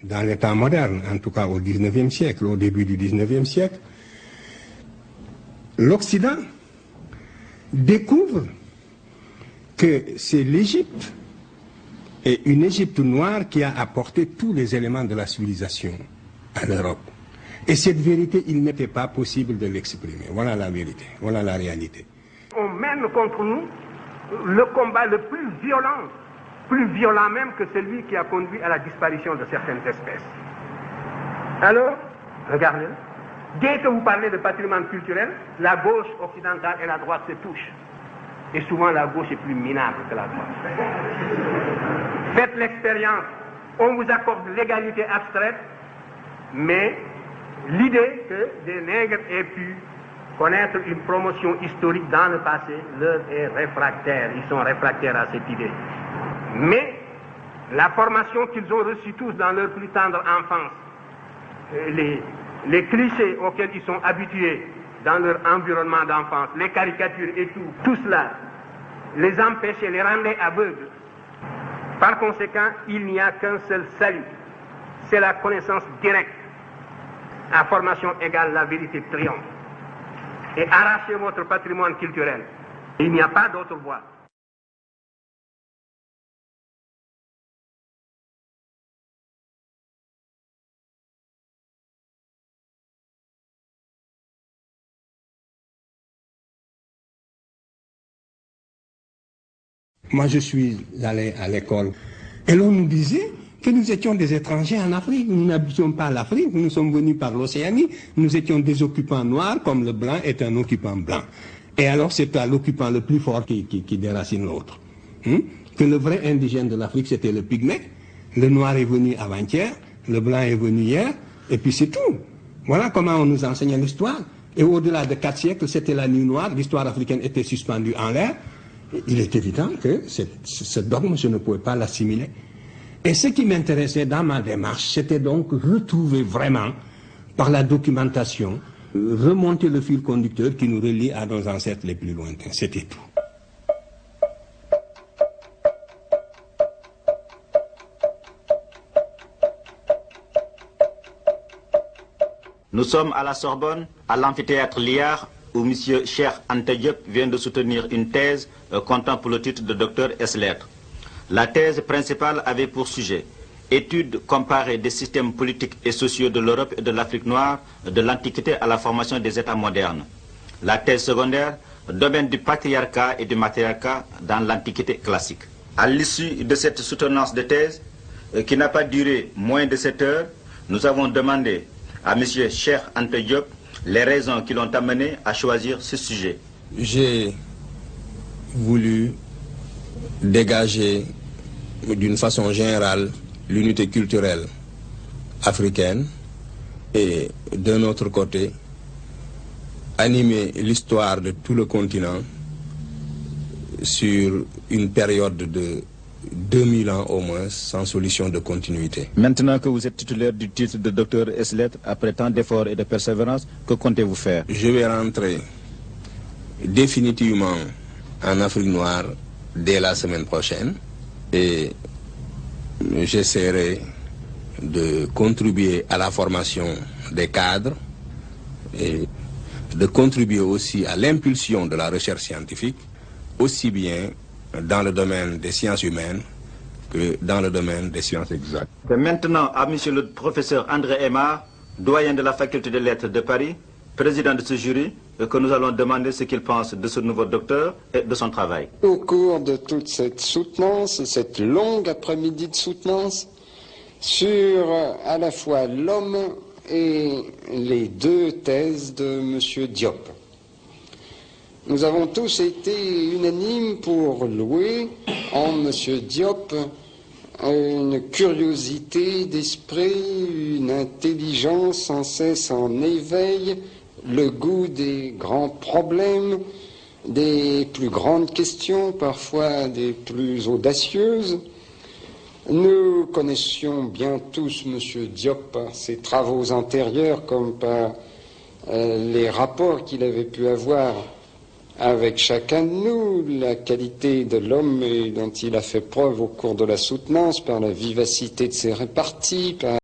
dans les temps modernes, en tout cas au XIXe siècle, au début du XIXe siècle, l'Occident découvre que c'est l'Égypte et une Égypte noire qui a apporté tous les éléments de la civilisation à l'Europe. Et cette vérité, il n'était pas possible de l'exprimer. Voilà la vérité, voilà la réalité. On mène contre nous le combat le plus violent même que celui qui a conduit à la disparition de certaines espèces. Alors, regardez, dès que vous parlez de patrimoine culturel, la gauche occidentale et la droite se touchent. Et souvent la gauche est plus minable que la droite. Faites l'expérience, on vous accorde l'égalité abstraite, mais l'idée que des nègres aient pu connaître une promotion historique dans le passé leur est réfractaire. Ils sont réfractaires à cette idée. Mais la formation qu'ils ont reçue tous dans leur plus tendre enfance, les clichés auxquels ils sont habitués dans leur environnement d'enfance, les caricatures et tout cela les empêchait, les rendait aveugles. Par conséquent, il n'y a qu'un seul salut, c'est la connaissance directe. À formation égale, la vérité triomphe. Et arrachez votre patrimoine culturel. Il n'y a pas d'autre voie. Moi, je suis allé à l'école et l'on nous disait que nous étions des étrangers en Afrique. Nous n'habitions pas l'Afrique, nous sommes venus par l'Océanie. Nous étions des occupants noirs comme le blanc est un occupant blanc. Et alors c'est à l'occupant le plus fort qui déracine l'autre. Que le vrai indigène de l'Afrique c'était le pygmée. Le noir est venu avant-hier, le blanc est venu hier, et puis c'est tout. Voilà comment on nous enseignait l'histoire. Et au-delà de 4 siècles, c'était la nuit noire, l'histoire africaine était suspendue en l'air. Il est évident que ce dogme, je ne pouvais pas l'assimiler. Et ce qui m'intéressait dans ma démarche, c'était donc retrouver vraiment, par la documentation, remonter le fil conducteur qui nous relie à nos ancêtres les plus lointains. C'était tout. Nous sommes à la Sorbonne, à l'amphithéâtre Liard, où M. Cheikh Anta Diop vient de soutenir une thèse comptant pour le titre de docteur ès lettres. La thèse principale avait pour sujet « Étude comparée des systèmes politiques et sociaux de l'Europe et de l'Afrique noire, de l'Antiquité à la formation des États modernes ». La thèse secondaire « Domaine du patriarcat et du matriarcat dans l'Antiquité classique ». À l'issue de cette soutenance de thèse, qui n'a pas duré moins de 7 heures, nous avons demandé à M. Cheikh Anta Diop les raisons qui l'ont amené à choisir ce sujet. J'ai voulu dégager d'une façon générale l'unité culturelle africaine et d'un autre côté animer l'histoire de tout le continent sur une période de 2000 ans au moins, sans solution de continuité. Maintenant que vous êtes titulaire du titre de docteur ès lettres, après tant d'efforts et de persévérance, que comptez-vous faire? Je vais rentrer définitivement en Afrique noire dès la semaine prochaine et j'essaierai de contribuer à la formation des cadres et de contribuer aussi à l'impulsion de la recherche scientifique, aussi bien dans le domaine des sciences humaines que dans le domaine des sciences exactes. Et maintenant à M. le professeur André Aymar, doyen de la faculté des lettres de Paris, président de ce jury, que nous allons demander ce qu'il pense de ce nouveau docteur et de son travail. Au cours de toute cette soutenance, cette longue après-midi de soutenance, sur à la fois l'homme et les 2 thèses de M. Diop. Nous avons tous été unanimes pour louer en M. Diop une curiosité d'esprit, une intelligence sans cesse en éveil, le goût des grands problèmes, des plus grandes questions, parfois des plus audacieuses. Nous connaissions bien tous M. Diop par ses travaux antérieurs comme par les rapports qu'il avait pu avoir avec chacun de nous, la qualité de l'homme dont il a fait preuve au cours de la soutenance, par la vivacité de ses réparties, par